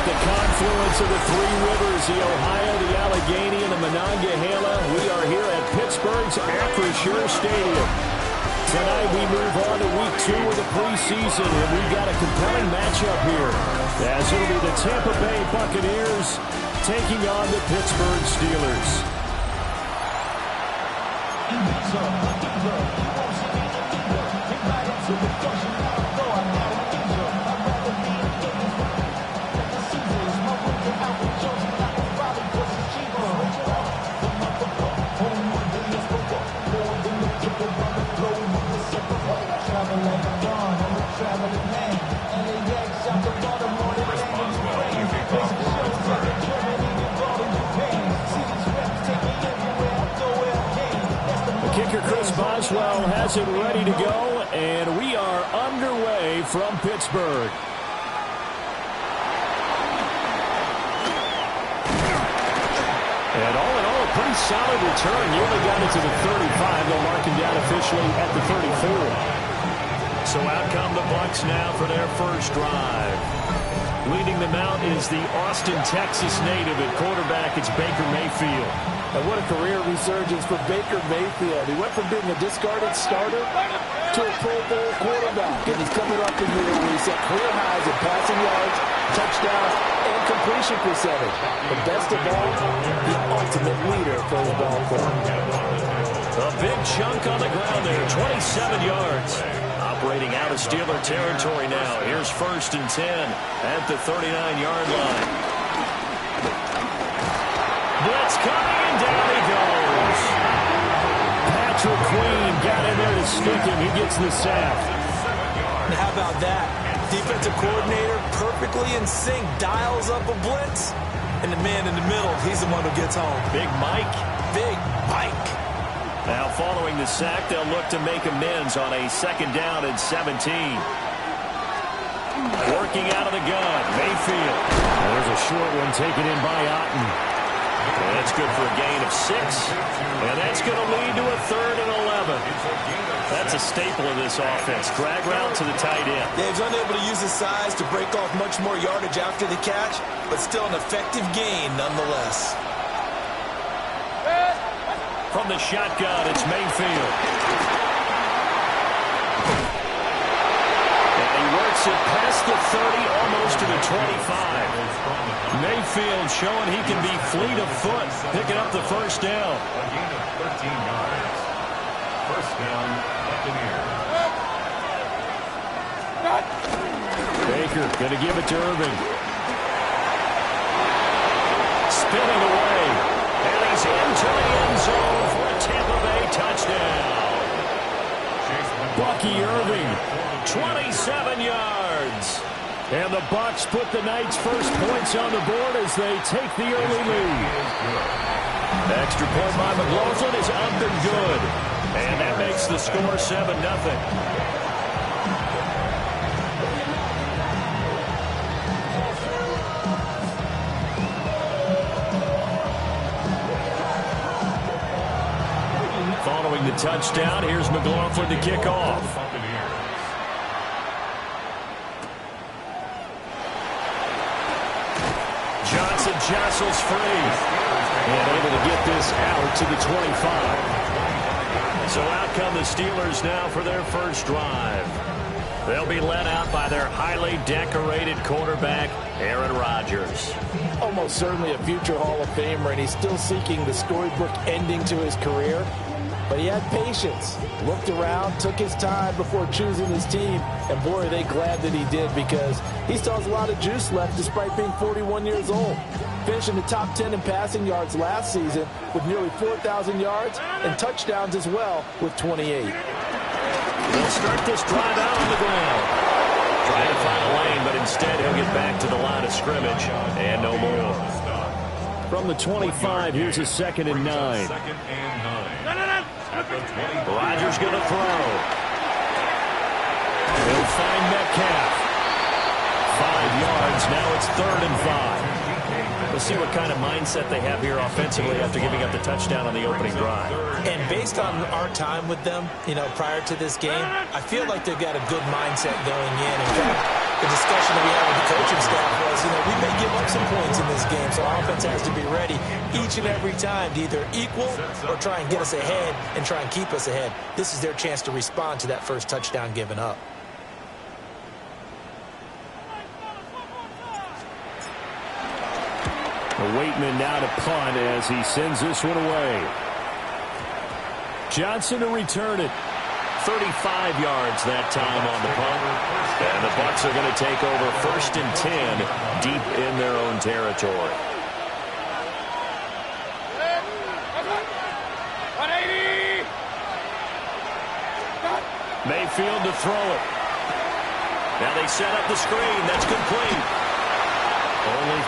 At the confluence of the three rivers, the Ohio, the Allegheny, and the Monongahela, we are here at Pittsburgh's Acrisure Stadium. Tonight we move on to week 2 of the preseason, and we've got a compelling matchup here, as it'll be the Tampa Bay Buccaneers taking on the Pittsburgh Steelers. Boswell has it ready to go, and we are underway from Pittsburgh. And all in all, a pretty solid return. You only got it to the 35. They'll mark him down officially at the 34. So out come the Bucs now for their first drive. Leading them out is the Austin, Texas native at quarterback. It's Baker Mayfield. And what a career resurgence for Baker Mayfield. He went from being a discarded starter to a Pro Bowl quarterback. And he's coming up in year where he set career highs in passing yards, touchdowns, and completion percentage. But best of all, the ultimate leader for his ball club. A big chunk on the ground there, 27 yards. Operating out of Steeler territory now. Here's 1st and 10 at the 39-yard line. Blitz coming, and down he goes. Patrick Queen got in there to stick him. He gets the sack. How about that? Defensive coordinator perfectly in sync, dials up a blitz, and the man in the middle, he's the one who gets home. Big Mike. Big Mike. Now following the sack, they'll look to make amends on a 2nd down and 17. Working out of the gun, Mayfield. There's a short one taken in by Otten. And that's good for a gain of 6. And that's going to lead to a 3rd and 11. That's a staple of this offense. Drag route to the tight end. Yeah, he's unable to use his size to break off much more yardage after the catch, but still an effective gain nonetheless. From the shotgun, it's Mayfield. And he works it past the 30, almost to the 25. Mayfield showing he can be fleet of foot, picking up the 1st down. A gain of 13 yards. 1st down, Buccaneers. Baker going to give it to Irving. Spinning away. And he's into the end zone for a Tampa Bay touchdown. Bucky Irving, 27 yards. And the Bucs put the Knights' first points on the board as they take the early lead. Extra point by McLaughlin is up and good. And that makes the score 7-0. Following the touchdown, here's McLaughlin to kick off. Johnson jostles free and able to get this out to the 25. So out come the Steelers now for their first drive. They'll be led out by their highly decorated quarterback, Aaron Rodgers. Almost certainly a future Hall of Famer, and he's still seeking the storybook ending to his career. But he had patience, looked around, took his time before choosing his team, and boy, are they glad that he did, because he still has a lot of juice left despite being 41 years old. Finishing the top 10 in passing yards last season with nearly 4,000 yards and touchdowns as well with 28. They'll start this drive out on the ground. Trying to find a lane, but instead he'll get back to the line of scrimmage and no more. From the 25, here's a 2nd and 9. 2nd and 9. Rodgers going to throw. He'll find Metcalf. 5 yards. Now it's 3rd and 5. We'll see what kind of mindset they have here offensively after giving up the touchdown on the opening drive. And based on our time with them, prior to this game, I feel like they've got a good mindset going in. In fact, the discussion that we had with the coaching staff was, we may give up some points in this game, so offense has to be ready each and every time to either equal or try and get us ahead and try and keep us ahead. This is their chance to respond to that first touchdown given up. Waitman now to punt as he sends this one away. Johnson to return it. 35 yards that time on the punt. And the Bucs are going to take over 1st and 10 deep in their own territory. Mayfield to throw it. Now they set up the screen. That's complete. Only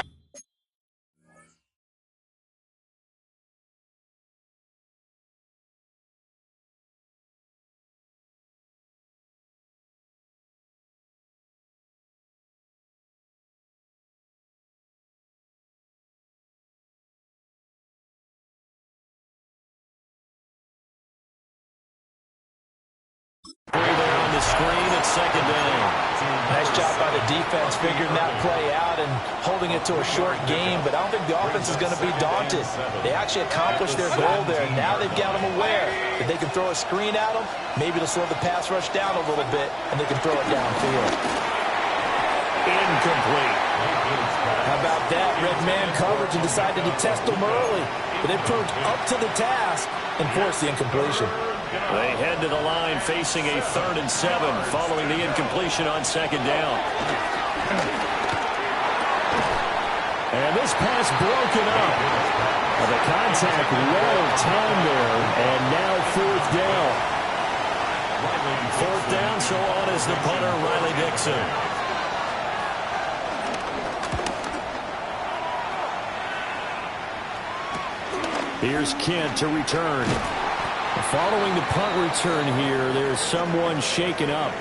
there on the screen at 2nd down. Nice job by the defense figuring that play out and holding it to a short game, but I don't think the offense is going to be daunted. They actually accomplished their goal there. Now they've got them aware that they can throw a screen at them. Maybe they'll slow the pass rush down a little bit, and they can throw it downfield. Incomplete. How about that? Red man coverage and decided to test them early, but they proved up to the task and forced the incompletion. They head to the line facing a 3rd and 7 following the incompletion on 2nd down. And this pass broken up. The contact well timed there, and now 4th down. 4th down, so on is the punter, Riley Dixon. Here's Kent to return. Following the punt return here, there's someone shaken up.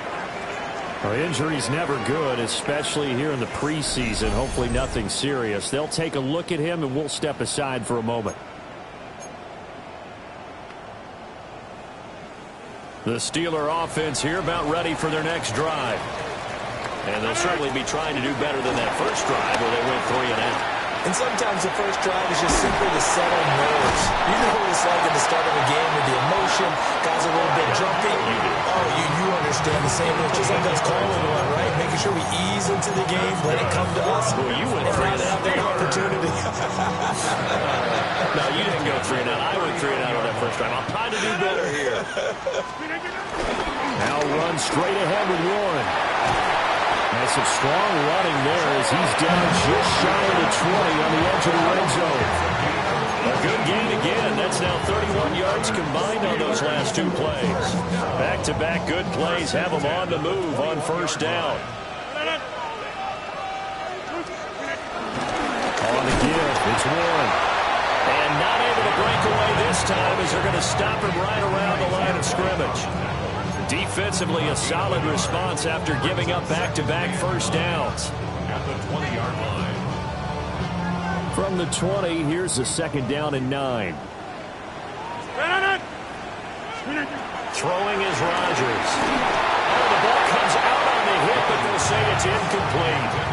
Well, injury's never good, especially here in the preseason. Hopefully nothing serious. They'll take a look at him, and we'll step aside for a moment. The Steeler offense here about ready for their next drive. And they'll certainly be trying to do better than that first drive where they went 3 and out. And sometimes the first drive is just simply to settle nerves. You know what it's like at the start of a game with the emotion, guys are a little bit jumpy. Oh, you understand the same. It's just like us calling one, right? Making sure we ease into the game, let it come to us. Well, you went 3 and out. That opportunity. No, you didn't go 3 and out. I went 3 and out on that first drive. I'm trying to do better here. Now run straight ahead with Warren. And some strong running there as he's down just shy of the 20 on the edge of the red zone. A good gain again. That's now 31 yards combined on those last 2 plays. Back-to-back good plays have them on the move on 1st down. On the give, it's Warren. And not able to break away this time as they're going to stop him right around the line of scrimmage. Defensively, a solid response after giving up back-to-back 1st downs. At the 20-yard line. From the 20, here's the 2nd down and 9. Throwing is Rodgers. Oh, the ball comes out on the hit, but they'll say it's incomplete.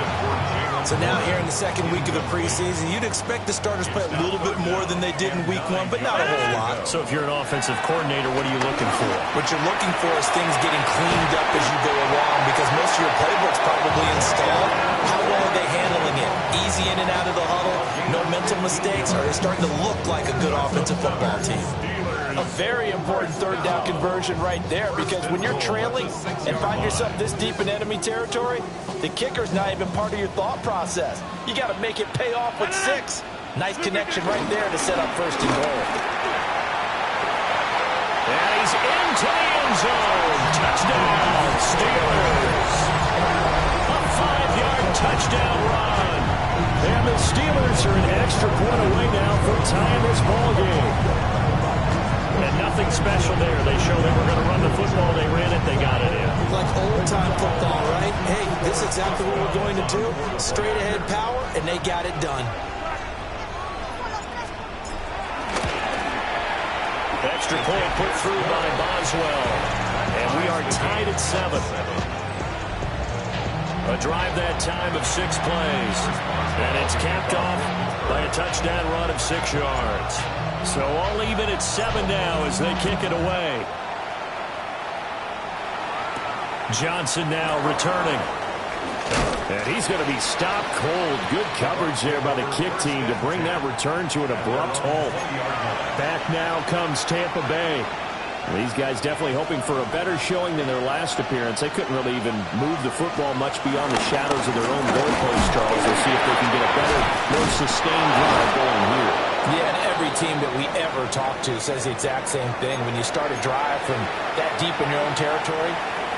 So now here in the 2nd week of the preseason, you'd expect the starters play a little bit more than they did in week 1, but not a whole lot. So if you're an offensive coordinator, what are you looking for? What you're looking for is things getting cleaned up as you go along, because most of your playbook's probably installed. How well are they handling it? Easy in and out of the huddle, no mental mistakes, or are they starting to look like a good offensive football team? A very important 3rd down conversion right there, because when you're trailing and find yourself this deep in enemy territory, the kicker's not even part of your thought process. You got to make it pay off with 6. Nice connection right there to set up 1st and goal. And he's into the end zone. Touchdown, Steelers. A 5-yard touchdown run. And the Steelers are an extra point away now from tying this ball game. And nothing special there. They showed they were going to run the football. They ran it. They got it in. Like old-time football, right? Hey, this is exactly what we're going to do. Straight-ahead power, and they got it done. Extra point put through by Boswell. And we are tied at 7. A drive that time of 6 plays. And it's capped off by a touchdown run of 6 yards. So all even at 7 now as they kick it away. Johnson now returning. And he's going to be stopped cold. Good coverage there by the kick team to bring that return to an abrupt halt. Back now comes Tampa Bay. These guys definitely hoping for a better showing than their last appearance. They couldn't really even move the football much beyond the shadows of their own goalpost, Charles. They'll see if they can get a better, more sustained drive going here. Yeah, and every team that we ever talk to says the exact same thing. When you start a drive from that deep in your own territory,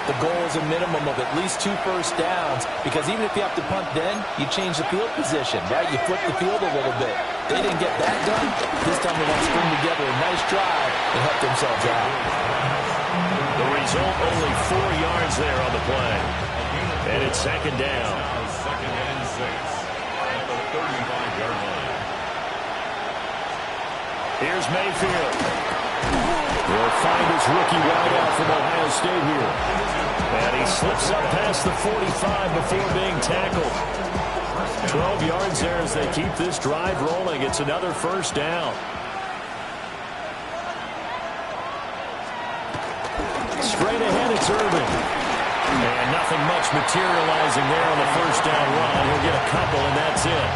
the goal is a minimum of at least 2 first downs, because even if you have to punt then, you change the field position. Now you flip the field a little bit. They didn't get that done. This time they want to string together a nice drive and help themselves out. The result, only 4 yards there on the play. And it's second down. Second and 6 at the 35-yard line. Here's Mayfield. He'll find his rookie wideout from Ohio State here. And he slips up past the 45 before being tackled. 12 yards there as they keep this drive rolling. It's another first down. Straight ahead, it's Irvin. And nothing much materializing there on the first down run. He'll get a couple, and that's it.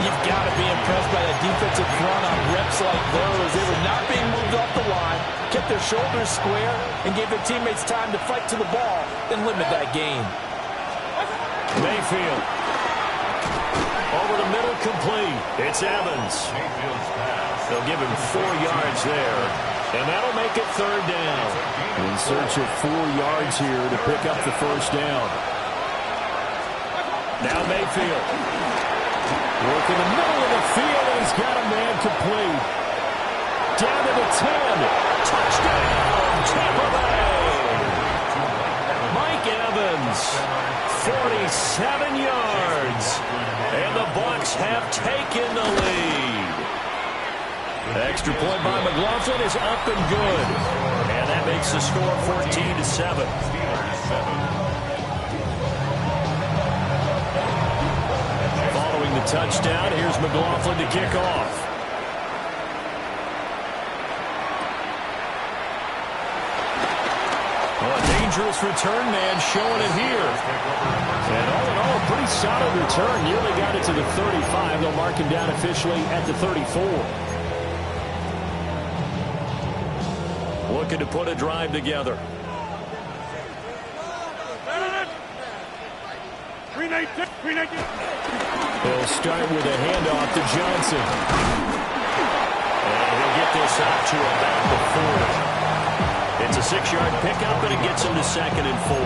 You've got to be impressed by that defensive front on reps like those. They were not being moved off the line, kept their shoulders square, and gave their teammates time to fight to the ball, then limit that gain. Mayfield. Over the middle, complete. It's Evans. They'll give him 4 yards there, and that'll make it third down. In search of 4 yards here to pick up the first down. Now Mayfield. Work in the middle of the field, and he's got a man complete. Down to the 10. Touchdown, Tampa Bay. Mike Evans, 47 yards. And the Bucs have taken the lead. Extra point by McLaughlin is up and good. And that makes the score 14-7. Following the touchdown, here's McLaughlin to kick off. Well, a dangerous return man showing it here. And all in all, a pretty solid return. Nearly got it to the 35. They'll mark him down officially at the 34. Looking to put a drive together. He'll start with a handoff to Johnson. And he'll get this out to about the 40. It's a 6-yard pickup, and it gets him to second and 4.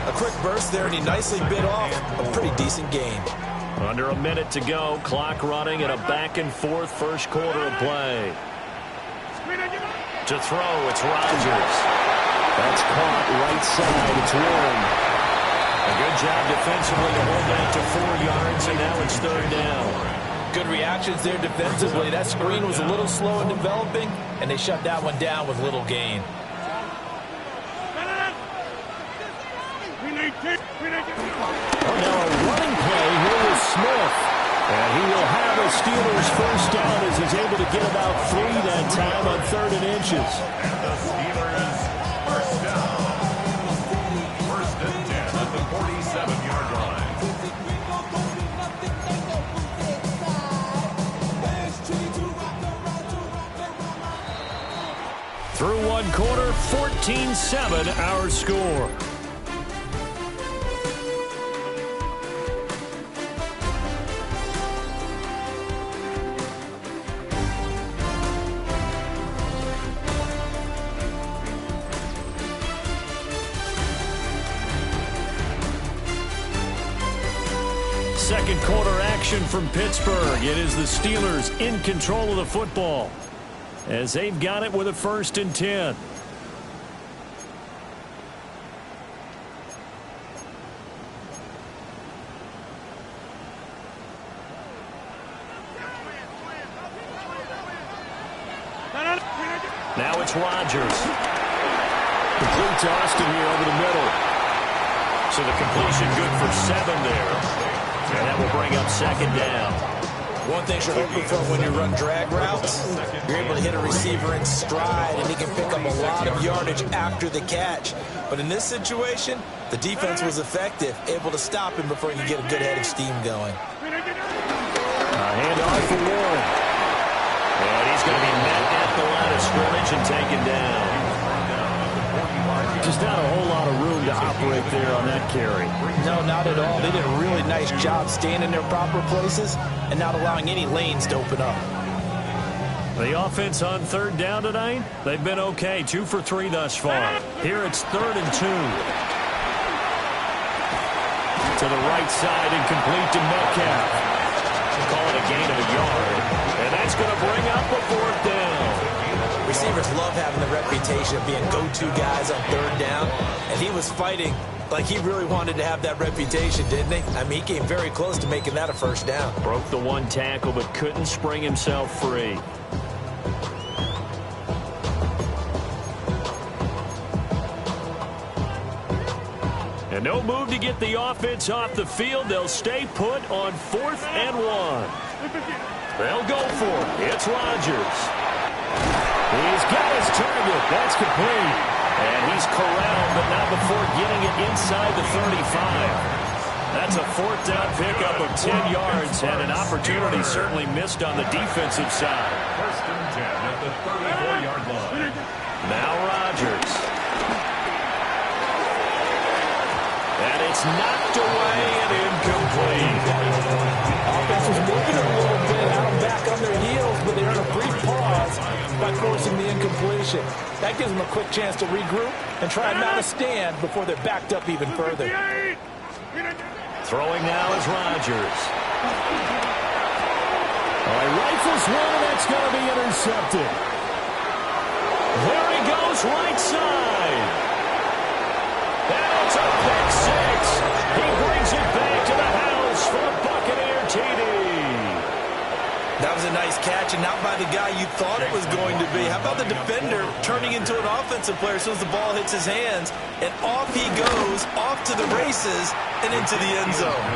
A quick burst there, and he nicely bit off a pretty decent gain. Under a minute to go, clock running, and a back-and-forth first quarter of play. To throw, it's Rodgers. That's caught right side. It's Warren. A good job defensively to hold that to 4 yards, and now it's third down. Good reactions there defensively. That screen was a little slow in developing, and they shut that one down with little gain. Oh, now a running play here with Smith. And he will have a Steelers first down as he's able to get about 3 that time on 3rd and inches. And the Steelers first down. First and 10 at the 47-yard line. Through one quarter, 14-7 our score. Second quarter action from Pittsburgh. It is the Steelers in control of the football as they've got it with a 1st and 10. Now it's Rodgers. Complete to Austin here over the middle. So the completion good for 7 there. And that will bring up 2nd down. One thing you're hoping for when you run drag routes, you're able to hit a receiver in stride, and he can pick up a lot of yardage after the catch. But in this situation, the defense was effective, able to stop him before he could get a good head of steam going. Handoff for Warren. And he's going to be met at the line of scrimmage and taken down. Just not a whole lot of room to operate there on that carry. No, not at all. They did a really nice job staying in their proper places and not allowing any lanes to open up. The offense on 3rd down tonight, they've been okay. 2 for 3 thus far. Here it's 3rd and 2. To the right side and complete to Metcalf. Call it a gain of a yard. And that's going to bring up a 4th down. Receivers love having the reputation of being go-to guys on 3rd down. And he was fighting like he really wanted to have that reputation, didn't he? I mean, he came very close to making that a 1st down. Broke the 1 tackle but couldn't spring himself free. And no move to get the offense off the field. They'll stay put on 4th and 1. They'll go for it. It's Rodgers. He's got his target. That's complete. And he's corralled, but not before getting it inside the 35. That's a 4th down pickup of 10 yards, and an opportunity certainly missed on the defensive side. 1st and 10 at the 34-yard line. Now Rodgers. And it's knocked away and incomplete. Offense was moving a little bit, had them back on their heels, but they earned a brief pause by forcing the incompletion. That gives them a quick chance to regroup and try and mount a stand before they're backed up even further. Throwing now is Rodgers. All right, rifles one, and that's going to be intercepted. There he goes, right side. And it's a pick 6. He brings it back to the house for a Buccaneer TD. That was a nice catch, and not by the guy you thought it was going to be. How about the defender turning into an offensive player as soon as the ball hits his hands, and off he goes, off to the races, and into the end zone.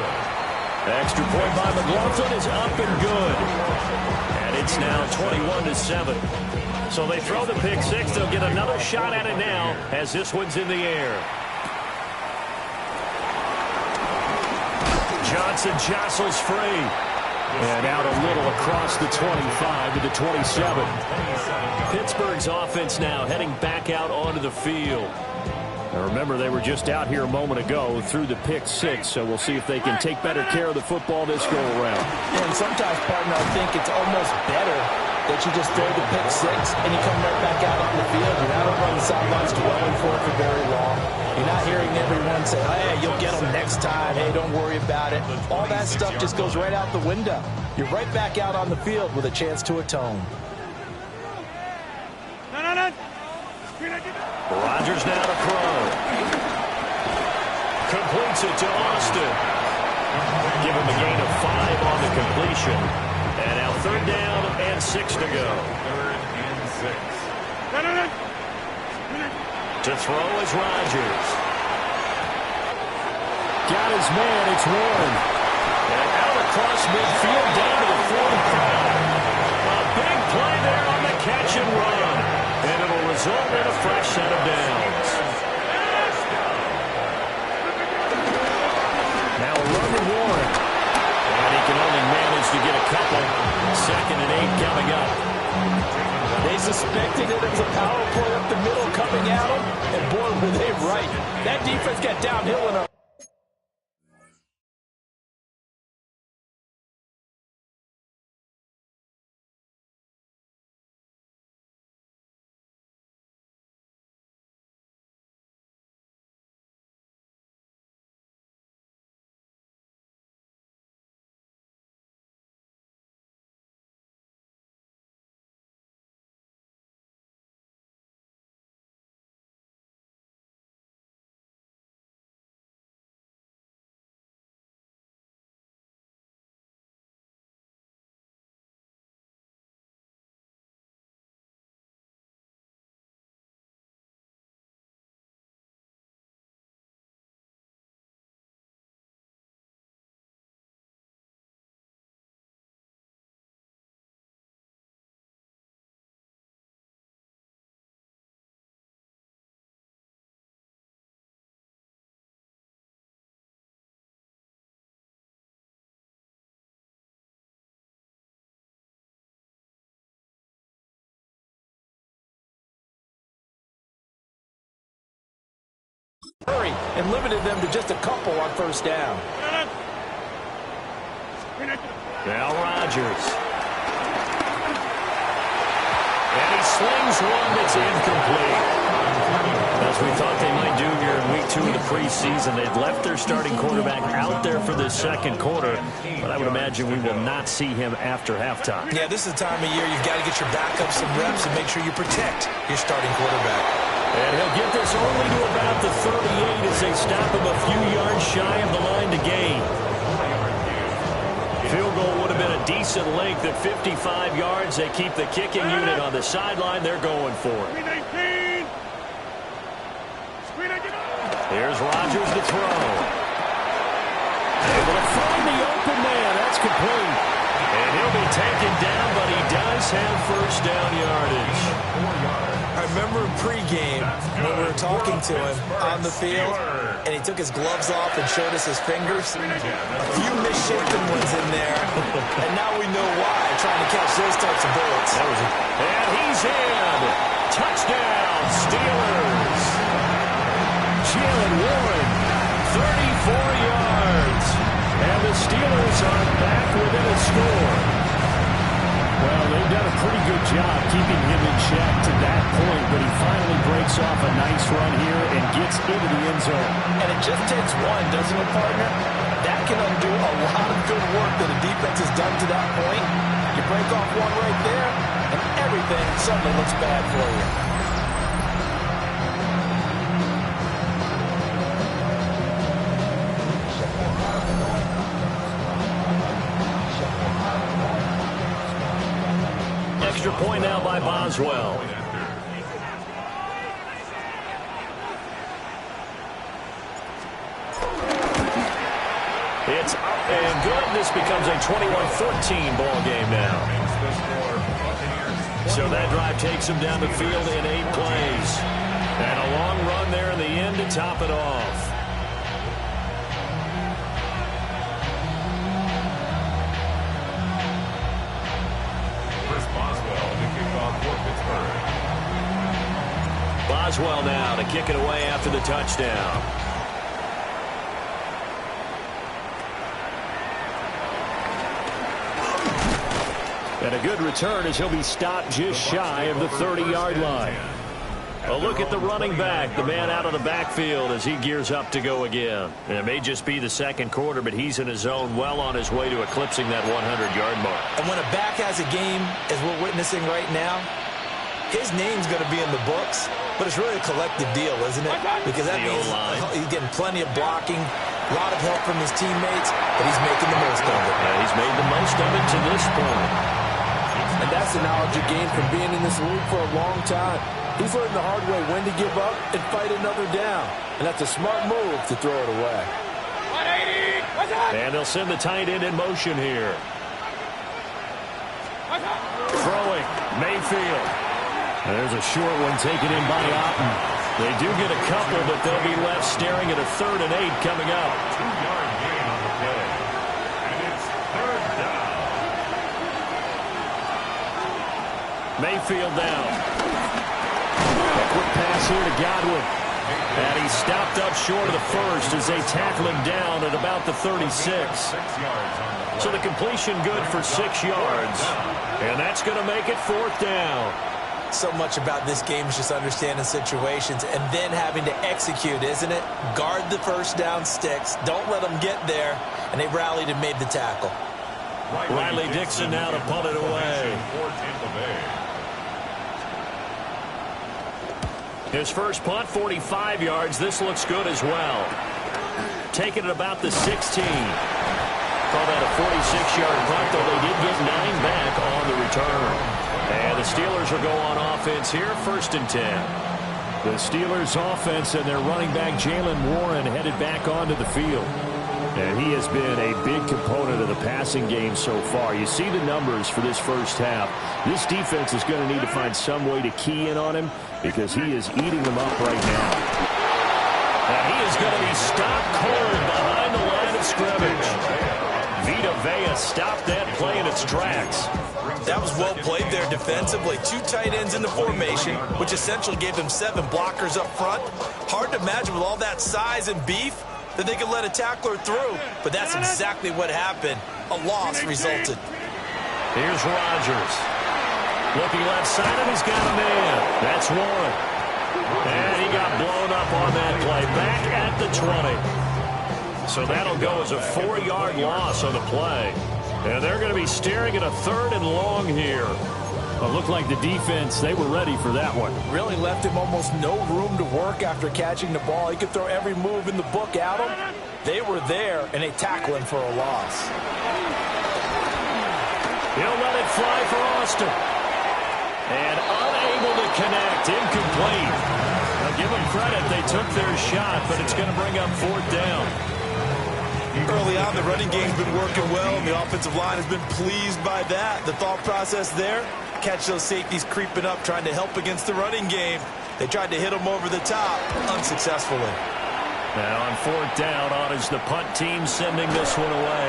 Extra point by McLaughlin is up and good. And it's now 21-7. So they throw the pick 6. They'll get another shot at it now as this one's in the air. Johnson jostles free. And out a little across the 25 to the 27. Pittsburgh's offense now heading back out onto the field. Now remember, they were just out here a moment ago through the pick 6, so we'll see if they can take better care of the football this go around. And sometimes, partner, I think it's almost better that you just throw the pick 6 and you come right back out on the field. You're not over on the sidelines dwelling for it for very long. You're not hearing everyone say, hey, you'll get them next time. Hey, don't worry about it. All that stuff just goes right out the window. You're right back out on the field with a chance to atone. Rodgers now to throw. Completes it to Austin. Give him a gain of 5 on the completion. And now 3rd down and 6 to go. 3rd and 6. To throw is Rodgers. Got his man, it's Warren. And out across midfield down to the 45. A big play there on the catch and run. And it'll result in a fresh set of downs. Now a run to Warren. And he can only manage to get a couple. 2nd and 8 coming up. They suspected it was a power play up the middle coming at them, and boy, were they right. That defense got downhill in a hurry and limited them to just a couple on first down. Now Rodgers. And he slings one that's incomplete. As we thought they might do here in week 2 of the preseason, they've left their starting quarterback out there for this second quarter, but I would imagine we will not see him after halftime. Yeah, this is the time of year you've got to get your backup some reps and make sure you protect your starting quarterback. And he'll get this only to about the 38 as they stop him a few yards shy of the line to gain. Field goal would have been a decent length at 55 yards. They keep the kicking unit on the sideline. They're going for it. Here's Rodgers to throw. Able to find the open man. That's complete. And he'll be taken down, but he does have first down yardage. I remember pregame when we were talking to him on the field, and he took his gloves off and showed us his fingers. A few misshapen ones in there, and now we know why, trying to catch those types of bullets. And he's in. Touchdown, Steelers. Jalen Warren, 34 yards. And the Steelers are back within a score. Well, they've done a pretty good job keeping him in check to that point, but he finally breaks off a nice run here and gets into the end zone. And it just takes one, doesn't it, partner? That can undo a lot of good work that a defense has done to that point. You break off one right there, and everything suddenly looks bad for you. Extra point now by Boswell. It's up and good. This becomes a 21-14 ball game now. So that drive takes him down the field in 8 plays. And a long run there in the end to top it off. Boswell now to kick it away after the touchdown. And a good return as he'll be stopped just shy of the 30-yard line. A look at the running back, the man out of the backfield as he gears up to go again. And it may just be the second quarter, but he's in his zone, well on his way to eclipsing that 100-yard mark. And when a back has a game, as we're witnessing right now, his name's going to be in the books, but it's really a collective deal, isn't it? Because that means he's getting plenty of blocking, a lot of help from his teammates, but he's making the most of it. Yeah, he's made the most of it to this point. And that's the knowledge you gain from being in this league for a long time. He's learned the hard way when to give up and fight another down. And that's a smart move to throw it away. 180! And they'll send the tight end in motion here. Throwing, Mayfield. And there's a short one taken in by Otten. They do get a couple, but they'll be left staring at a 3rd and 8 coming up. 2-yard gain on the play. And it's 3rd down. Mayfield down. A quick pass here to Godwin. And he's stopped up short of the first as they tackle him down at about the 36. 6 yards on the play. So the completion good for 6 yards. And that's going to make it 4th down. So much about this game is just understanding situations and then having to execute, isn't it? Guard the first down sticks. Don't let them get there. And they rallied and made the tackle. Riley Dixon now to punt it away. His first punt, 45 yards. This looks good as well. Taking it about the 16. Call that a 46-yard punt, though they did get 9 back on the return. And the Steelers will go on offense here, 1st and 10. The Steelers offense and their running back Jalen Warren headed back onto the field. And he has been a big component of the passing game so far. You see the numbers for this first half. This defense is going to need to find some way to key in on him because he is eating them up right now. And he is going to be stopped cold behind the line of scrimmage. Vita Vea stopped that play in its tracks. That was well played there defensively. 2 tight ends in the formation, which essentially gave them 7 blockers up front. Hard to imagine with all that size and beef that they could let a tackler through, but that's exactly what happened. A loss resulted. Here's Rodgers. Looking left side, and he's got a man. That's one. And he got blown up on that play. Back at the 20. So that'll go as a 4-yard loss on the play. And they're going to be staring at a 3rd and long here. It looked like the defense, they were ready for that one. Really left him almost no room to work after catching the ball. He could throw every move in the book at him. They were there, and they tackle him for a loss. He'll let it fly for Austin. And unable to connect. Incomplete. Now give them credit. They took their shot, but it's going to bring up 4th down. Early on, the running game's been working well, and the offensive line has been pleased by that. The thought process there, catch those safeties creeping up, trying to help against the running game. They tried to hit them over the top, unsuccessfully. Now on 4th down, on is the punt team sending this one away.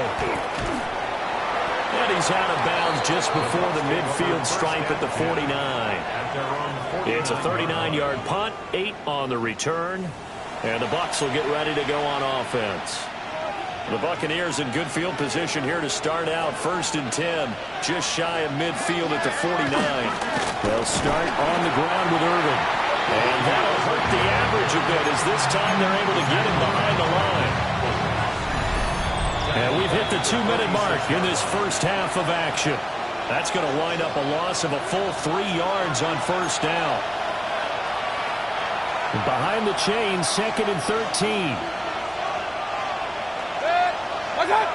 And he's out of bounds just before the midfield stripe at the 49. It's a 39-yard punt, 8 on the return. And the Bucs will get ready to go on offense. The Buccaneers in good field position here to start out. 1st and 10, just shy of midfield at the 49. They'll start on the ground with Irvin. And that'll hurt the average a bit as this time they're able to get him behind the line. And we've hit the 2-minute mark in this first half of action. That's going to wind up a loss of a full 3 yards on 1st down. Behind the chain, 2nd and 13.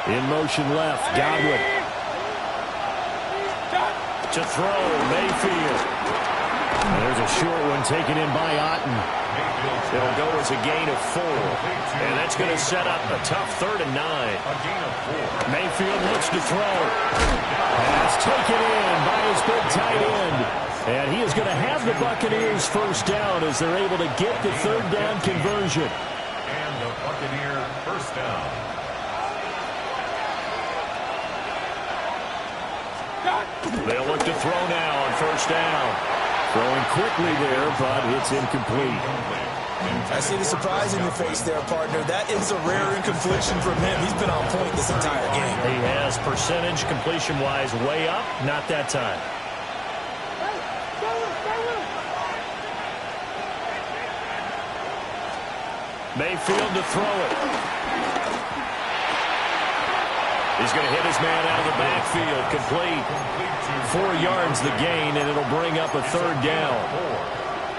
In motion left, Godwin. To throw, Mayfield. And there's a short one taken in by Otten. It'll go as a gain of 4. And that's going to set up a tough 3rd and 9. Mayfield looks to throw. Pass taken in by his big tight end. And he is going to have the Buccaneers 1st down as they're able to get the 3rd down conversion. And the Buccaneer 1st down. They'll look to throw now on 1st down. Throwing quickly there, but it's incomplete. I see the surprise in your face there, partner. That is a rare incompletion from him. He's been on point this entire game. He has percentage completion-wise way up. Not that time. Mayfield to throw it. He's going to hit his man out of the backfield. Complete. 4 yards the gain, and it'll bring up a 3rd down.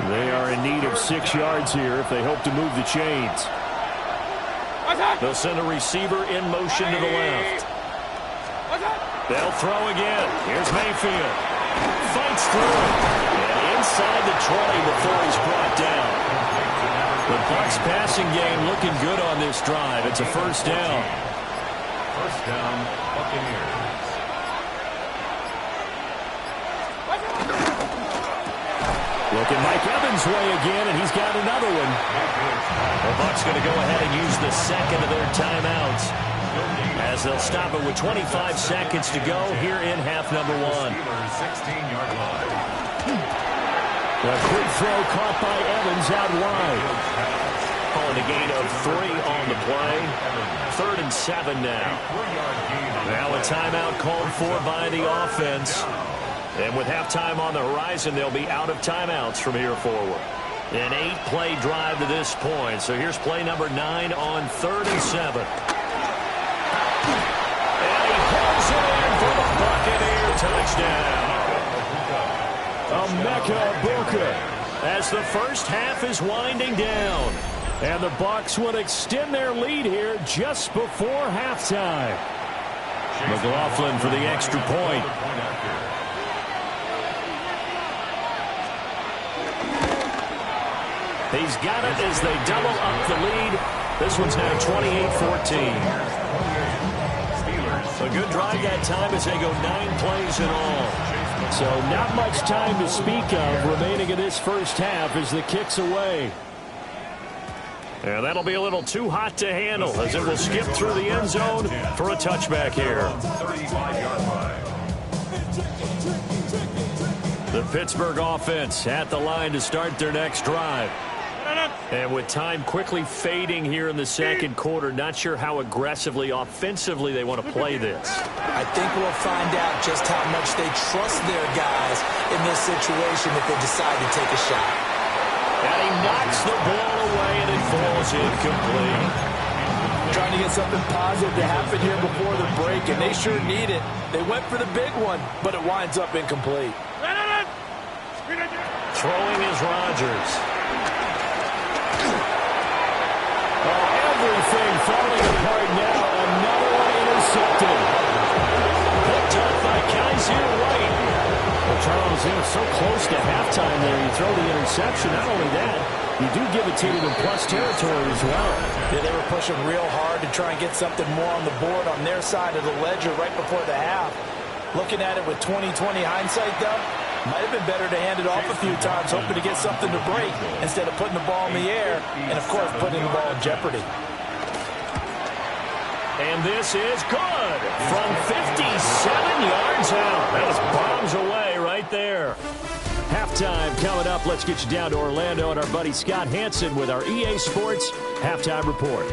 They are in need of 6 yards here if they hope to move the chains. They'll send a receiver in motion to the left. They'll throw again. Here's Mayfield. Fights through it. And inside the 20 before he's brought down. The Bucs passing game looking good on this drive. It's a 1st down. 1st down, Buccaneers. Looking Mike Evans' way again, and he's got another one. The Bucs going to go ahead and use the 2nd of their timeouts as they'll stop it with 25 seconds to go here in half number 1. 16-yard line. A quick throw caught by Evans out wide. Calling a gain of 3 on the play. 3rd and 7 now. Now a timeout called for by the offense. And with halftime on the horizon, they'll be out of timeouts from here forward. An 8-play drive to this point. So here's play number 9 on 3rd and 7. And he pulls it in for the Buccaneer touchdown. Emeka Egbuka as the first half is winding down. And the Bucs would extend their lead here just before halftime. McLaughlin for the extra point. He's got it as they double up the lead. This one's now 28-14. A good drive that time as they go 9 plays in all. So not much time to speak of remaining in this first half as the kick's away. And that'll be a little too hot to handle as it will skip through the end zone for a touchback here. 35-yard line. The Pittsburgh offense at the line to start their next drive. And with time quickly fading here in the second quarter, not sure how aggressively, offensively they want to play this. I think we'll find out just how much they trust their guys in this situation if they decide to take a shot. And he knocks the ball away, and it falls incomplete. Trying to get something positive to happen here before the break, and they sure need it. They went for the big one, but it winds up incomplete. Throwing is Rodgers. Everything falling apart now. Another one intercepted. Picked up by Kaiser White. Well, Charles, so close to halftime there. You throw the interception. Not only that, you do give it to them in plus territory as well. Yeah, they were pushing real hard to try and get something more on the board on their side of the ledger right before the half. Looking at it with 20/20 hindsight, though, might have been better to hand it off a few times, hoping to get something to break instead of putting the ball in the air and, of course, putting the ball in jeopardy. And this is good from 57 yards out. That was bombs away right there. Halftime coming up. Let's get you down to Orlando and our buddy Scott Hansen with our EA Sports Halftime Report.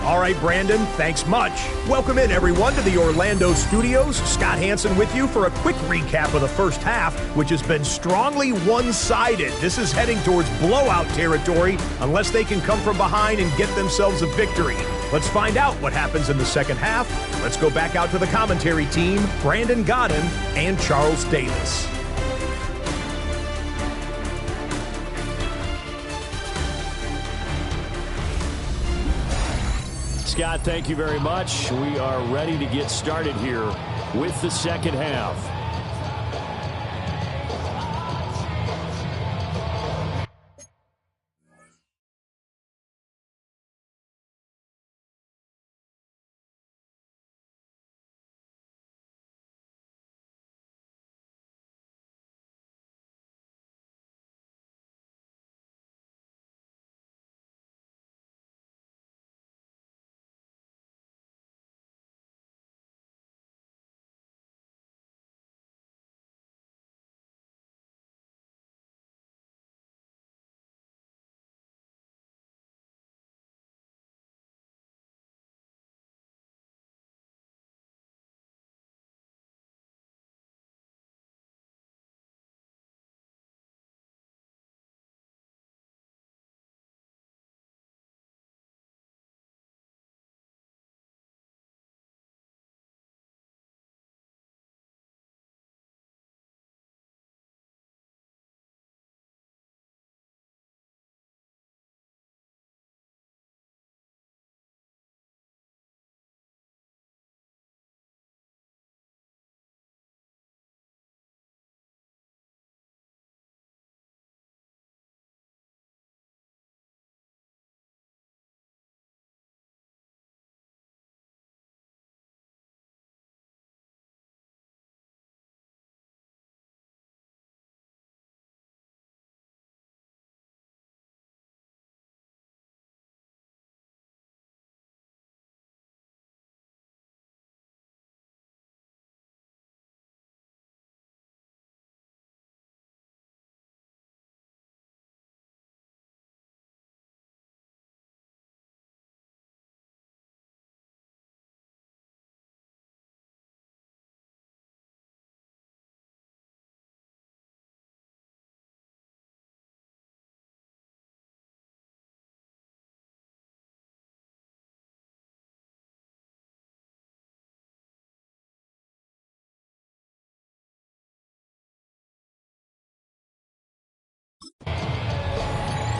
All right, Brandon, thanks much. Welcome in, everyone, to the Orlando studios. Scott Hansen with you for a quick recap of the first half, which has been strongly one-sided. This is heading towards blowout territory unless they can come from behind and get themselves a victory. Let's find out what happens in the second half. Let's go back out to the commentary team, Brandon Godden and Charles Davis. Scott, thank you very much. We are ready to get started here with the second half.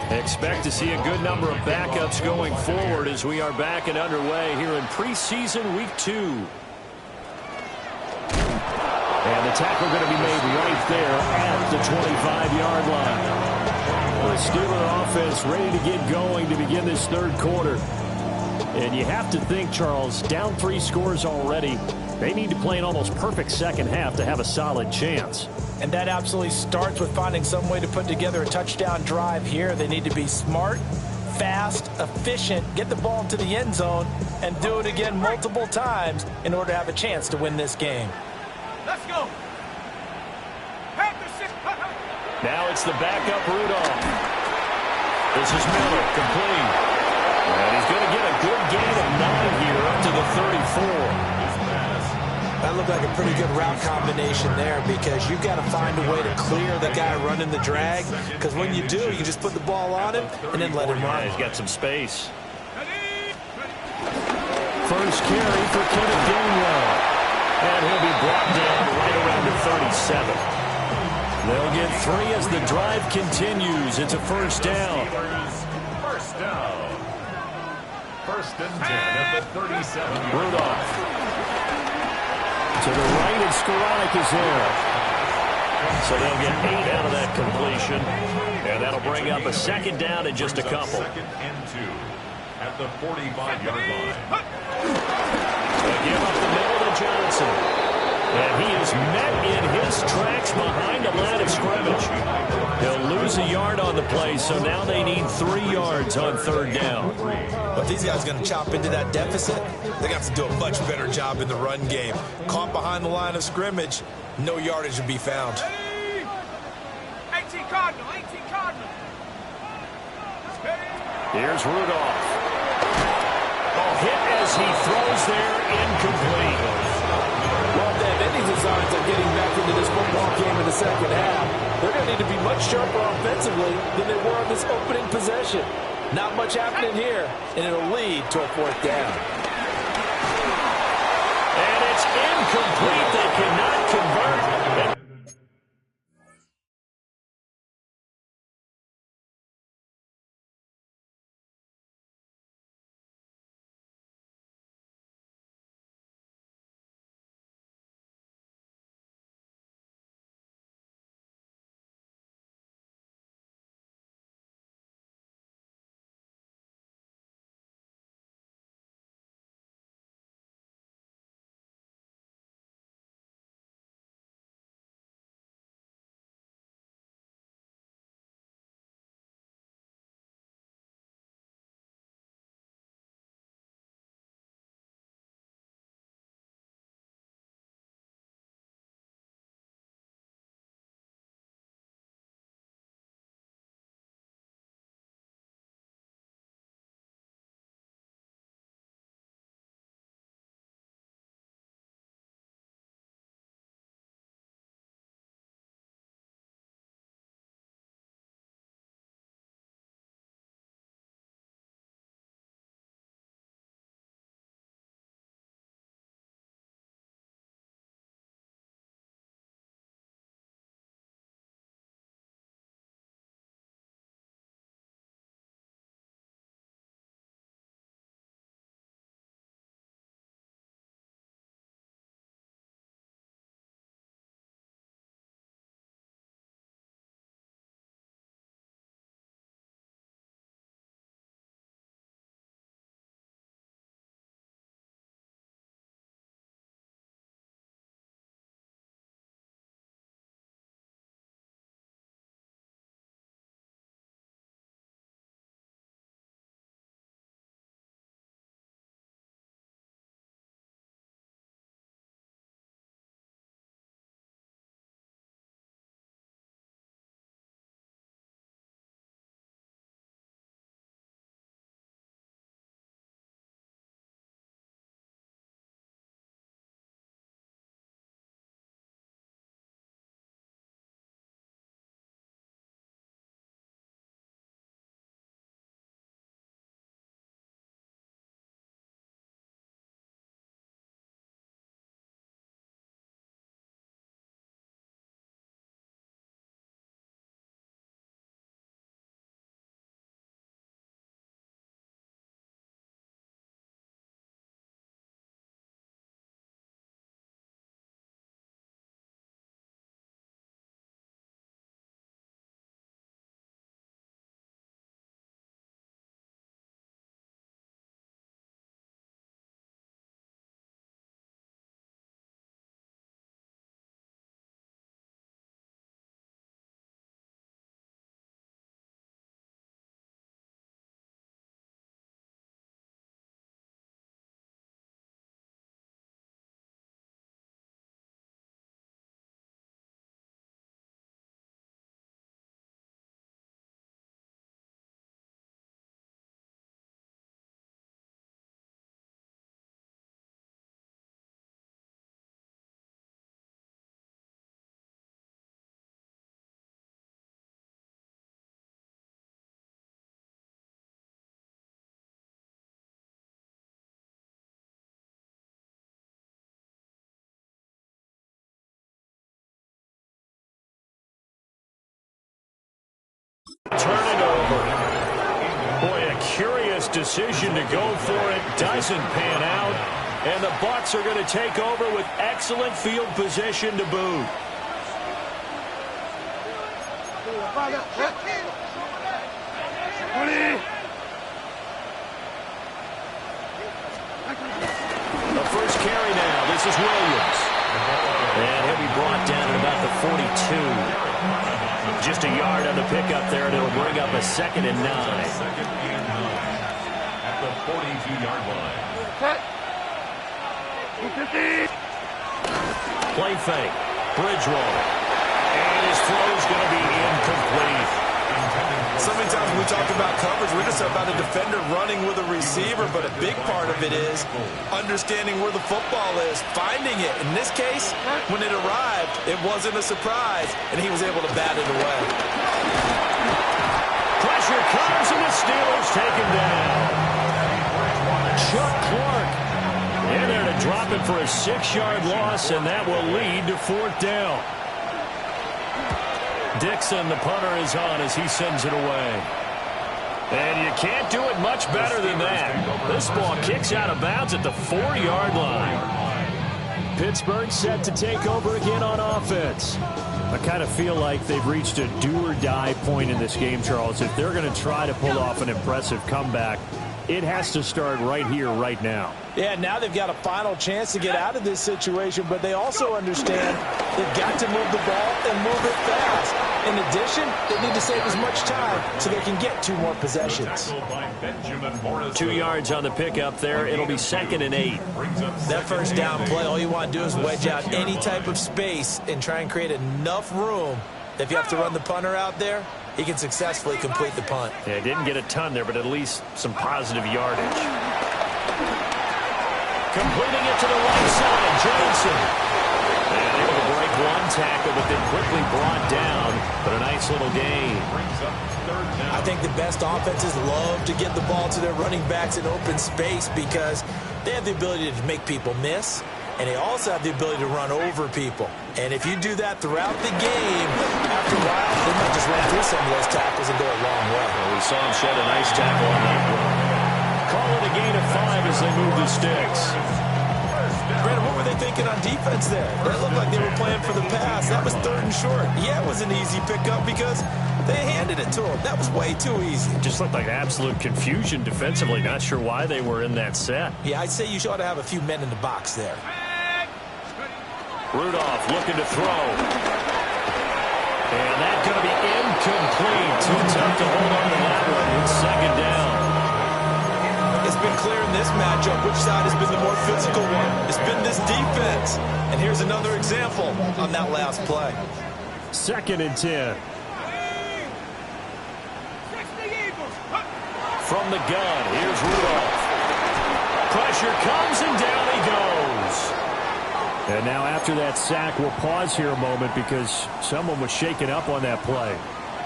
Expect to see a good number of backups going forward as we are back and underway here in preseason week 2. And the tackle going to be made right there at the 25-yard line. The Steeler offense ready to get going to begin this third quarter. And you have to think, Charles, down 3 scores already. They need to play an almost perfect second half to have a solid chance. And that absolutely starts with finding some way to put together a touchdown drive here. They need to be smart, fast, efficient, get the ball to the end zone, and do it again multiple times in order to have a chance to win this game. Let's go. Now it's the backup Rudolph. This is Miller, complete. And he's going to get a good gain of 9 here up to the 34. That looked like a pretty good route combination there because you've got to find a way to clear the guy running the drag, because when you do, you can just put the ball on him and then let him run. He's got some space. First carry for Kenneth Gainwell. And he'll be brought down right around the 37. They'll get 3 as the drive continues. It's a first down. First down. First and 10 at the 37. Rudolph. To the right, and Skoranek is there. So they'll get 8 out of that completion. And that'll bring up a second down in just a couple. Second and 2 at the 45-yard line. They give up the middle to Johnson. And he is met in his tracks behind the line of scrimmage. He'll lose a yard on the play, so now they need 3 yards on third down. But these guys are going to chop into that deficit. They got to do a much better job in the run game. Caught behind the line of scrimmage, no yardage to be found. 18 Cardinal, 18 Cardinal. Here's Rudolph. Hit as he throws there, incomplete. Well, if they have any designs on getting back into this football game in the second half, they're going to need to be much sharper offensively than they were on this opening possession. Not much happening here, and it'll lead to a fourth down. And it's incomplete. They cannot convert. decision to go for it doesn't pan out. And the Bucs are going to take over with excellent field position to boot. The first carry now. This is Williams. And he'll be brought down at about the 42. Just a yard on the pickup there, and it'll bring up a 2nd and 9. At the 42-yard line. Play fake. Bridgewater. And his throw is going to be incomplete. So many times when we talk about coverage, we're just about a defender running with a receiver, but a big part of it is understanding where the football is, finding it. In this case, when it arrived, it wasn't a surprise, and he was able to bat it away. Pressure comes, and the Steelers take him down. Chuck Clark in there to drop it for a 6-yard loss, and that will lead to 4th down. Dixon, the punter, is on as he sends it away. And you can't do it much better than that. This ball kicks out of bounds at the 4-yard line. Pittsburgh set to take over again on offense. I kind of feel like they've reached a do-or-die point in this game, Charles. If they're going to try to pull off an impressive comeback, it has to start right here, right now. Yeah, now they've got a final chance to get out of this situation, but they also understand they've got to move the ball and move it fast. In addition, they need to save as much time so they can get 2 more possessions. 2 yards on the pickup there. It'll be 2nd and 8. That first down play, all you want to do is wedge out any type of space and try and create enough room. If you have to run the punter out there, he can successfully complete the punt. Yeah, didn't get a ton there, but at least some positive yardage. Completing it to the right side, Johnson. And able to break 1 tackle, but then quickly brought down. But a nice little gain. I think the best offenses love to get the ball to their running backs in open space because they have the ability to make people miss, and they also have the ability to run over people. And if you do that throughout the game, after a while, they might just run through some of those tackles and go a long way. Well, we saw him shed a nice tackle on that one. Call it a gain of 5 as they move the sticks. Brandon, what were they thinking on defense there? That looked like they were playing for the pass. That was 3rd and short. Yeah, it was an easy pickup because they handed it to him. That was way too easy. Just looked like absolute confusion defensively. Not sure why they were in that set. Yeah, I'd say you ought to have a few men in the box there. Rudolph looking to throw. And that's going to be incomplete. Too tough to hold on to that one. It's 2nd down. It's been clear in this matchup which side has been the more physical one. It's been this defense. And here's another example on that last play. 2nd and 10. From the gun, here's Rudolph. Pressure comes, and down he goes. And now after that sack, we'll pause here a moment because someone was shaken up on that play.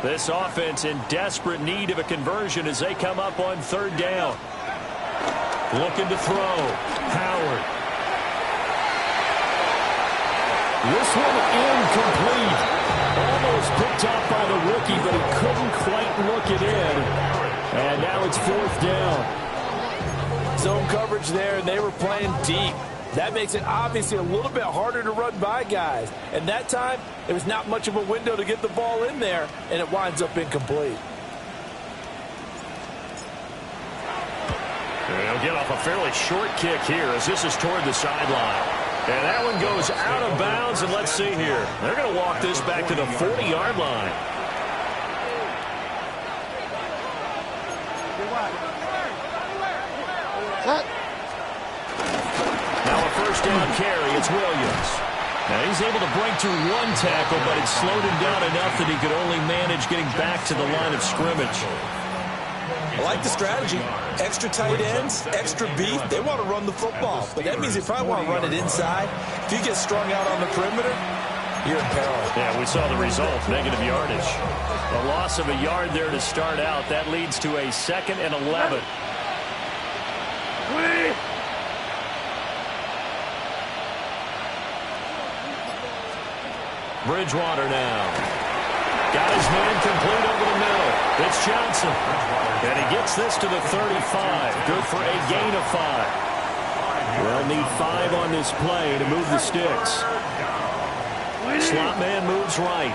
This offense in desperate need of a conversion as they come up on 3rd down. Looking to throw. Howard. This one incomplete. Almost picked off by the rookie, but he couldn't quite look it in. And now it's 4th down. Zone coverage there, and they were playing deep. That makes it obviously a little bit harder to run by guys. And that time, there was not much of a window to get the ball in there, and it winds up incomplete. He'll get off a fairly short kick here as this is toward the sideline. And that one goes out of bounds, and let's see here. They're going to walk this back to the 40-yard line. Now a 1st down carry. It's Williams. Now he's able to break through 1 tackle, but it slowed him down enough that he could only manage getting back to the line of scrimmage. I like the strategy. Extra tight ends, extra beef. They want to run the football, but that means they probably want to run it inside. If you get strung out on the perimeter, you're in peril. Yeah, we saw the result, negative yardage. A loss of a yard there to start out. That leads to a 2nd and 11. Bridgewater now. Got his man complete over the middle. It's Johnson. And he gets this to the 35. Good for a gain of 5. We'll need 5 on this play to move the sticks. Slot man moves right.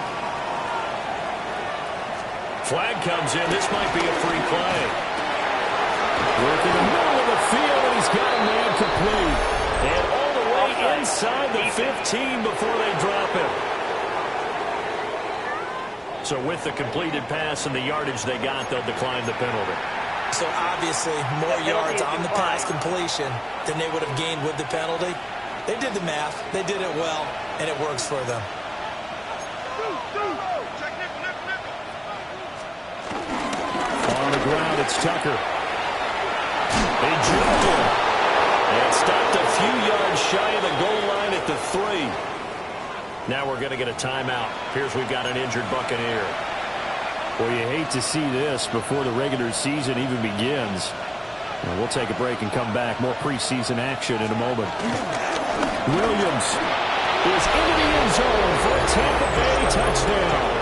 Flag comes in. This might be a free play. Work in the middle of the field, and he's got a man complete. And all the way inside the 15 before they drop him. So with the completed pass and the yardage they got, they'll decline the penalty. So obviously more yards on the pass completion than they would have gained with the penalty. They did the math. They did it well, and it works for them. On the ground, it's Tucker. They jumped him. And stopped a few yards shy of the goal line at the 3. Now we're going to get a timeout. Here's we've got an injured Buccaneer. Well, you hate to see this before the regular season even begins. Well, we'll take a break and come back. More preseason action in a moment. Williams is into the end zone for a Tampa Bay touchdown.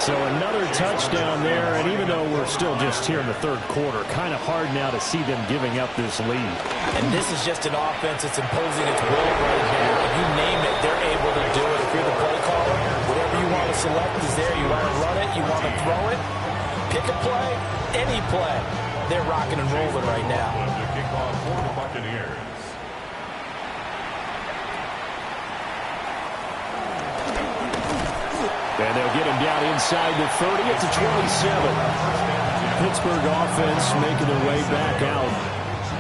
So another touchdown there, and even though we're still just here in the third quarter, kind of hard now to see them giving up this lead. And this is just an offense that's imposing its will right now. And you name it, they're able to do it. If you're the play caller, whatever you want to select is there. You want to run it, you want to throw it, pick a play, any play. They're rocking and rolling right now. The kickoff for the Buccaneers. And they'll get him down inside the 30 at the 27. Pittsburgh offense making their way back out.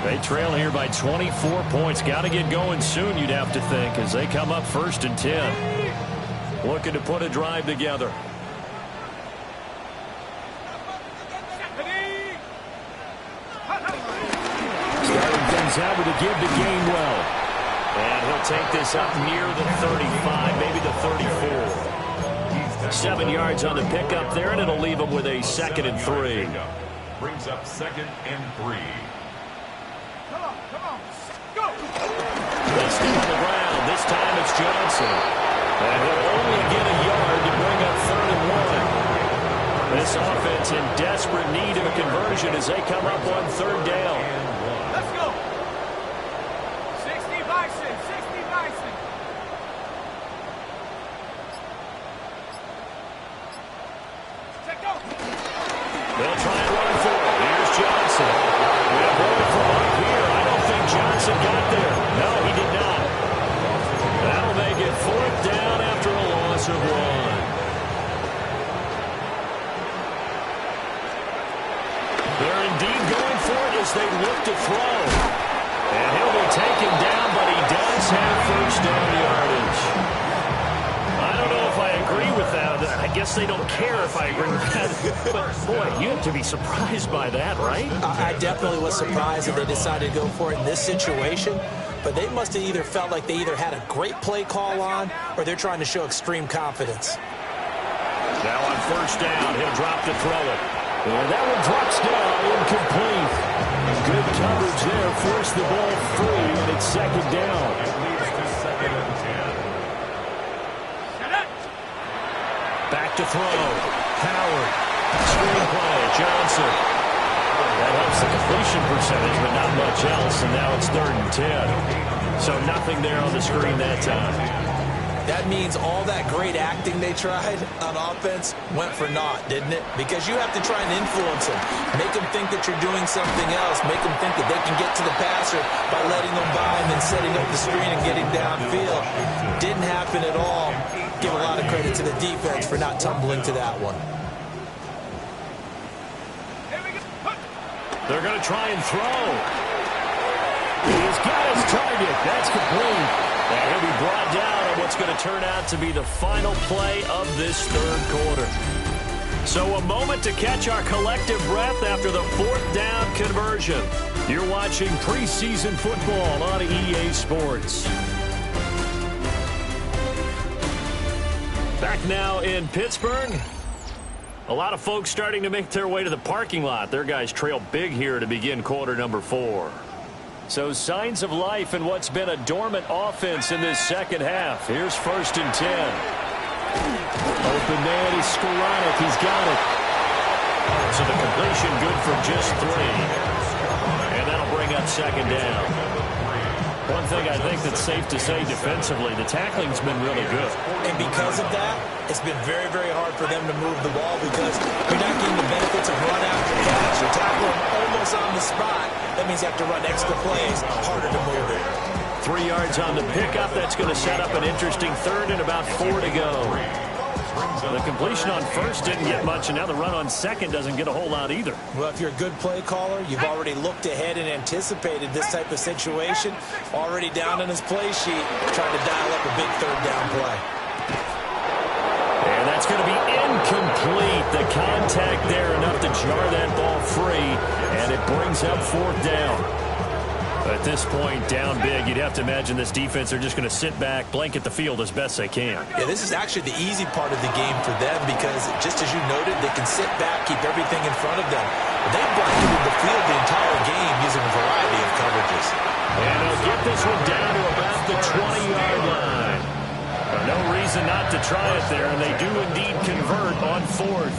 They trail here by 24 points. Got to get going soon, you'd have to think, as they come up 1st and 10. Looking to put a drive together. Starting things out with a give to Gainwell. And he'll take this up near the 35, maybe the 34. 7 yards on the pickup there, and it'll leave him with a 2nd and 3. Brings up 2nd and 3. Come on, go! They stay on the ground. This time it's Johnson. And he'll only get a yard to bring up 3rd and 1. This offense in desperate need of a conversion as they come up on 3rd down. Let's go! 60 Bison, 60 Bison. They'll try and run for it. Here's Johnson. They're going from up here. I don't think Johnson got there. No, he did not. That'll make it 4th down after a loss of 1. They're indeed going for it as they look to throw. And he'll be taken down, but he does have 1st down yardage. I don't know if I agree with that. I guess they don't care if I agree with that. But, boy, you have to be surprised by that, right? I definitely was surprised that they decided to go for it in this situation. But they must have either felt like they either had a great play call on or they're trying to show extreme confidence. Now on 1st down, he'll drop to throw it. And that one drops down, incomplete. Good coverage there, forced the ball free, and it's 2nd down. It leads to 2nd and 10. Back to throw. Howard. Screenplay. Johnson. That helps the completion percentage, but not much else. And now it's 3rd and 10. So nothing there on the screen that time. That means all that great acting they tried on offense went for naught, didn't it? Because you have to try and influence them. Make them think that you're doing something else. Make them think that they can get to the passer by letting them by and then setting up the screen and getting downfield. Didn't happen at all. Give a lot of credit to the defense for not tumbling to that one. They're going to try and throw. He's got his target. That's complete. And he'll be brought down on what's going to turn out to be the final play of this 3rd quarter. So a moment to catch our collective breath after the 4th down conversion. You're watching preseason football on EA Sports. Back now in Pittsburgh. A lot of folks starting to make their way to the parking lot. Their guys trail big here to begin quarter number 4. So signs of life in what's been a dormant offense in this 2nd half. Here's 1st and 10. Open man is Skoranek. He's got it. So the completion good for just 3. And that'll bring up second down. One thing I think that's safe to say defensively, the tackling's been really good. And because of that, it's been very, very hard for them to move the ball because you're not getting the benefits of run after catch. You're tackling almost on the spot. That means you have to run extra plays, harder to move it. 3 yards on the pickup. That's going to set up an interesting third and about 4 to go. The completion on first didn't get much, and now the run on second doesn't get a whole lot either. Well, if you're a good play caller, you've already looked ahead and anticipated this type of situation. Already down on his play sheet, trying to dial up a big third down play. And that's going to be incomplete. The contact there enough to jar that ball free, and it brings up 4th down. At this point, down big, you'd have to imagine this defense are just going to sit back, blanket the field as best they can. Yeah, this is actually the easy part of the game for them because, just as you noted, they can sit back, keep everything in front of them. They've blanketed the field the entire game using a variety of coverages. And they'll get this one down to about the 20-yard line. No reason not to try it there, and they do indeed convert on 4th.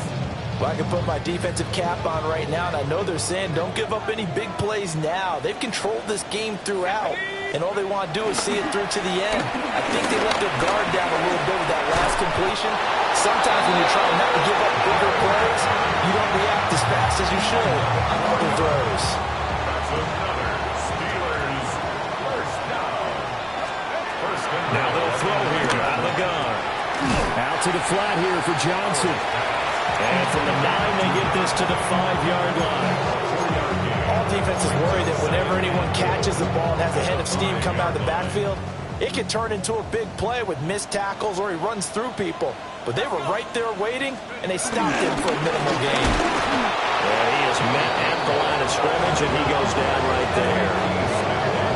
Well, I can put my defensive cap on right now, and I know they're saying don't give up any big plays now. They've controlled this game throughout, and all they want to do is see it through to the end. I think they let their guard down a little bit with that last completion. Sometimes when you're trying not to give up bigger plays, you don't react as fast as you should on other throws. Now they'll throw here out of the gun. Out to the flat here for Johnson. And from the 9, they get this to the 5-yard line. All defenses worry that whenever anyone catches the ball and has a head of steam come out of the backfield, it can turn into a big play with missed tackles or he runs through people. But they were right there waiting, and they stopped him for a minimal gain. Yeah, he is met at the line of scrimmage, and he goes down right there.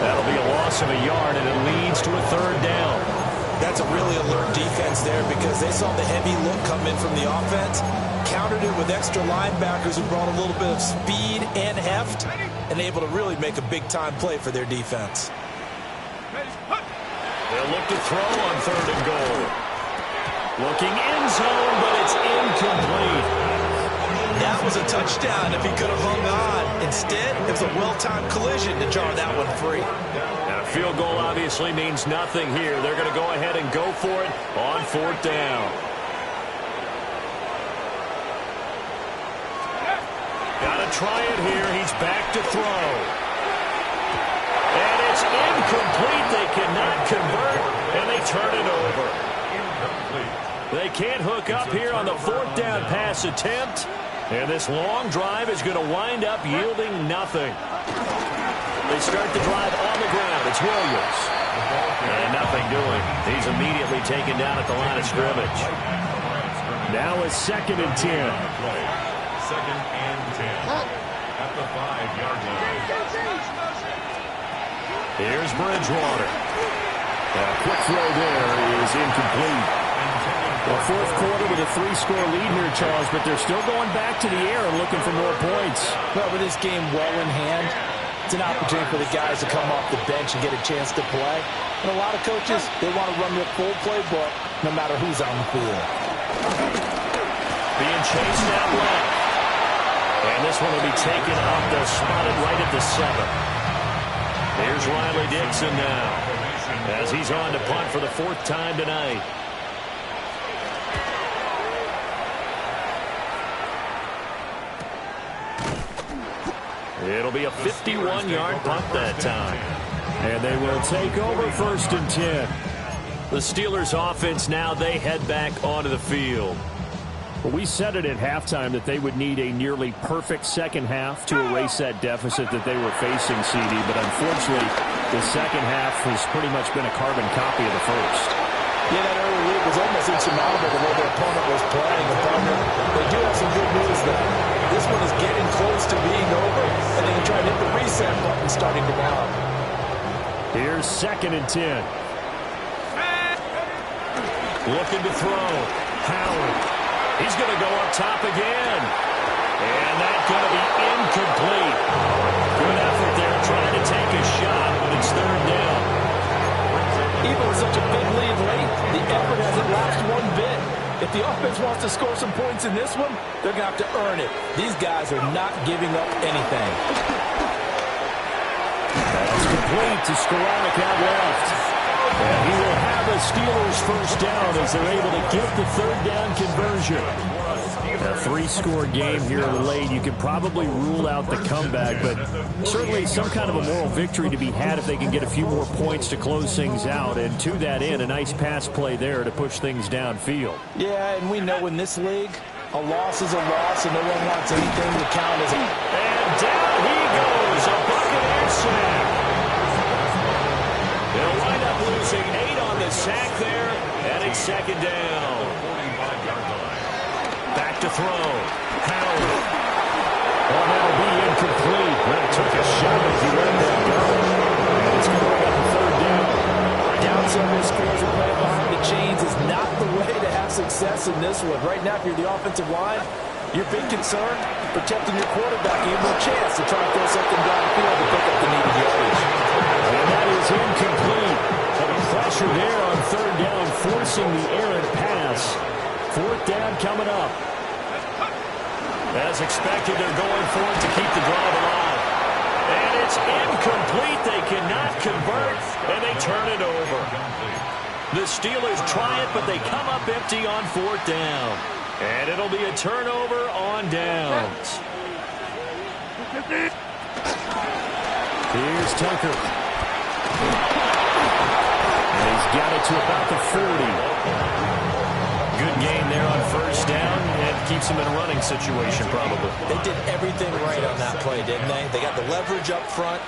That'll be a loss of a yard, and it leads to a 3rd down. That's a really alert defense there because they saw the heavy look come in from the offense, countered it with extra linebackers who brought a little bit of speed and heft, and able to really make a big-time play for their defense. They'll look to throw on 3rd and goal. Looking end zone, but it's incomplete. That was a touchdown if he could have hung on. Instead, it was a well-timed collision to jar that one free. Now, a field goal obviously means nothing here. They're going to go ahead and go for it on 4th down. Got to try it here. He's back to throw. And it's incomplete. They cannot convert, and they turn it over. They can't hook up here on the 4th down pass attempt. And this long drive is going to wind up yielding nothing. They start the drive on the ground. It's Williams. And nothing doing. He's immediately taken down at the line of scrimmage. Now it's 2nd and 10. 2nd and 10 at the 5-yard line. Here's Bridgewater. A quick throw there is incomplete. Well, 4th quarter with a 3-score lead here, Charles, but they're still going back to the air and looking for more points. Well, with this game well in hand, it's an opportunity for the guys to come off the bench and get a chance to play. And a lot of coaches, they want to run their full playbook no matter who's on the field. Being chased out left. And this one will be taken off. They'll spot it right at the 7. Here's Riley Dixon now as he's on to punt for the 4th time tonight. It'll be a 51-yard punt that time. And they will take over 1st and 10. The Steelers offense now, they head back onto the field. Well, we said it at halftime that they would need a nearly perfect second half to erase that deficit that they were facing, CD. But unfortunately, the second half has pretty much been a carbon copy of the first. Yeah, that early lead was almost insurmountable the way their opponent was playing. They do have some good news, though. This one is getting close to being over, and they can try to hit the reset button starting tomorrow. Here's 2nd and 10. Looking to throw. Howard. He's going to go up top again. And that's going to be incomplete. Good effort there trying to take a shot, but it's 3rd down. Even with such a big lead late, the effort hasn't lapsed one bit. If the offense wants to score some points in this one, they're going to have to earn it. These guys are not giving up anything. That's complete to Skoranek out left. And he will have a Steelers first down as they're able to get the third down conversion. A three-score game here late. You can probably rule out the comeback, but certainly some kind of a moral victory to be had if they can get a few more points to close things out. And to that end, a nice pass play there to push things downfield. Yeah, and we know in this league, a loss is a loss, and no one wants anything to count as a... And down he goes, a Buccaneers sack. They'll wind up losing 8 on the sack there, and it's second down. Back to throw. Howard. Well, that'll be incomplete. Brett took a shot as he let that go. And it's going to bring up the third down. Down several scores and playing behind the chains is not the way to have success in this one. Right now, if you're the offensive line, you're big concerned protecting your quarterback. You have no chance to try and throw something downfield to pick up the needed yardage. And that is incomplete. And the pressure there on third down, forcing the errant pass. Fourth down coming up. As expected, they're going for it to keep the drive alive. And it's incomplete. They cannot convert, and they turn it over. The Steelers try it, but they come up empty on fourth down. And it'll be a turnover on downs. Here's Tucker. And he's got it to about the 40. Good gain there on first down, and keeps him in a running situation probably. They did everything right on that play, didn't they? They got the leverage up front,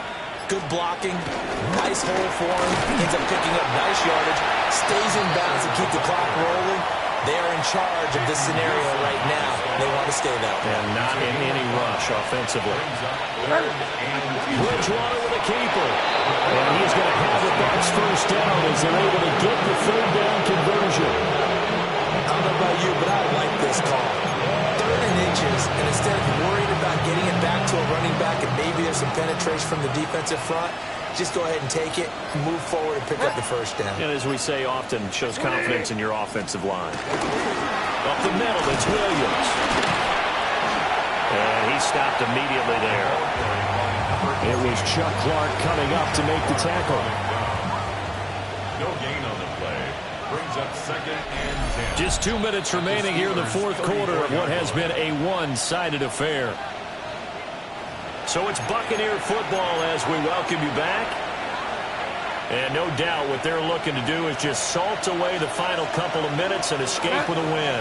good blocking, nice hole for him. Ends up picking up nice yardage, stays in bounds to keep the clock rolling. They are in charge of this scenario right now. They want to stay that way. And not in any rush offensively. Bridgewater with a keeper. And he's going to have it. That's first down as they're able to get the third down conversion. I don't know about you, but I like this call. 3rd and inches, and instead of worrying about getting it back to a running back and maybe there's some penetration from the defensive front, just go ahead and take it, move forward, and pick up the first down. And as we say often, shows confidence in your offensive line. Up the middle, it's Williams. And he stopped immediately there. It was Chuck Clark coming up to make the tackle. No gain on the play. Brings up 2nd and 10. Just 2 minutes remaining here in the fourth quarter of what has been a one-sided affair. So it's Buccaneer football as we welcome you back. And no doubt what they're looking to do is just salt away the final couple of minutes and escape with a win.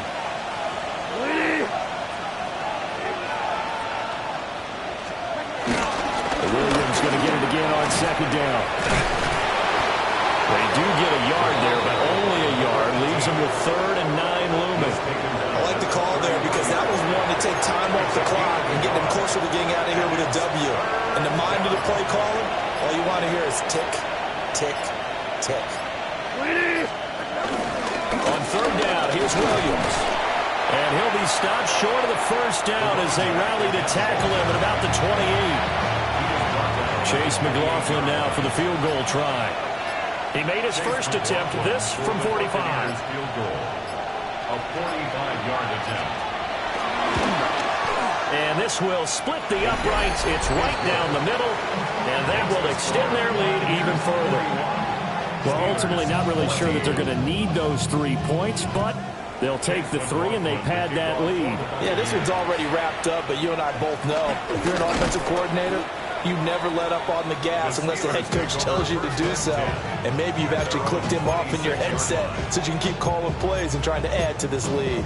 Williams going to get it again on second down. They do get a yard there, but only a yard. Leaves them with 3rd and 9 looming. I like the call there because that was one to take time off the clock and get them closer to getting out of here with a W. In the mind of the play caller, all you want to hear is tick, tick, tick. On third down, here's Williams. And he'll be stopped short of the first down as they rally to tackle him at about the 28. Chase McLaughlin now for the field goal try. He made his first attempt, this from 45. Field goal. A 45-yard attempt. And this will split the uprights. It's right down the middle, and that will extend their lead even further. Well, ultimately not really sure that they're going to need those 3 points, but they'll take the 3 and they pad that lead. Yeah, this one's already wrapped up, but you and I both know if you're an offensive coordinator, you never let up on the gas unless the head coach tells you to do so. And maybe you've actually clicked him off in your headset so you can keep calling plays and trying to add to this lead.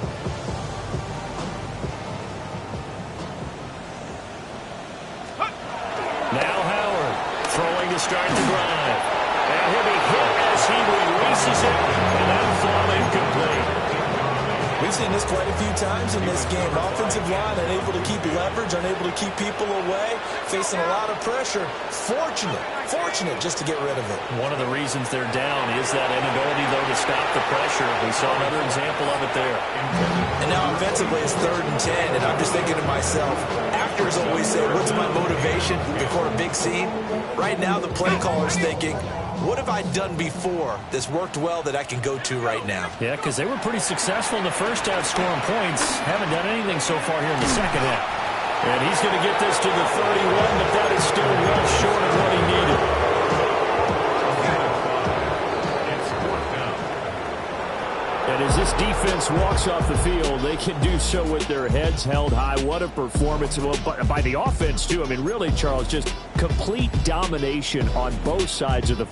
Now Howard throwing to start the drive. And he'll be hit as he releases it, and that'll fall incomplete. We've seen this quite a few times in this game. Offensive line unable to keep leverage, unable to keep people away, facing a lot of pressure. Fortunate just to get rid of it. One of the reasons they're down is that inability, though, to stop the pressure. We saw another example of it there. And now offensively it's 3rd and 10, and I'm just thinking to myself, actors always say, what's my motivation before a big scene? Right now the play caller's thinking, What have I done before that's worked well that I can go to right now? Yeah, because they were pretty successful in the first half scoring points. Haven't done anything so far here in the second half. And he's going to get this to the 31, but that is still well short of what he needed. It's fourth down. And as this defense walks off the field, they can do so with their heads held high. What a performance by the offense, too. I mean, really, Charles, just complete domination on both sides of the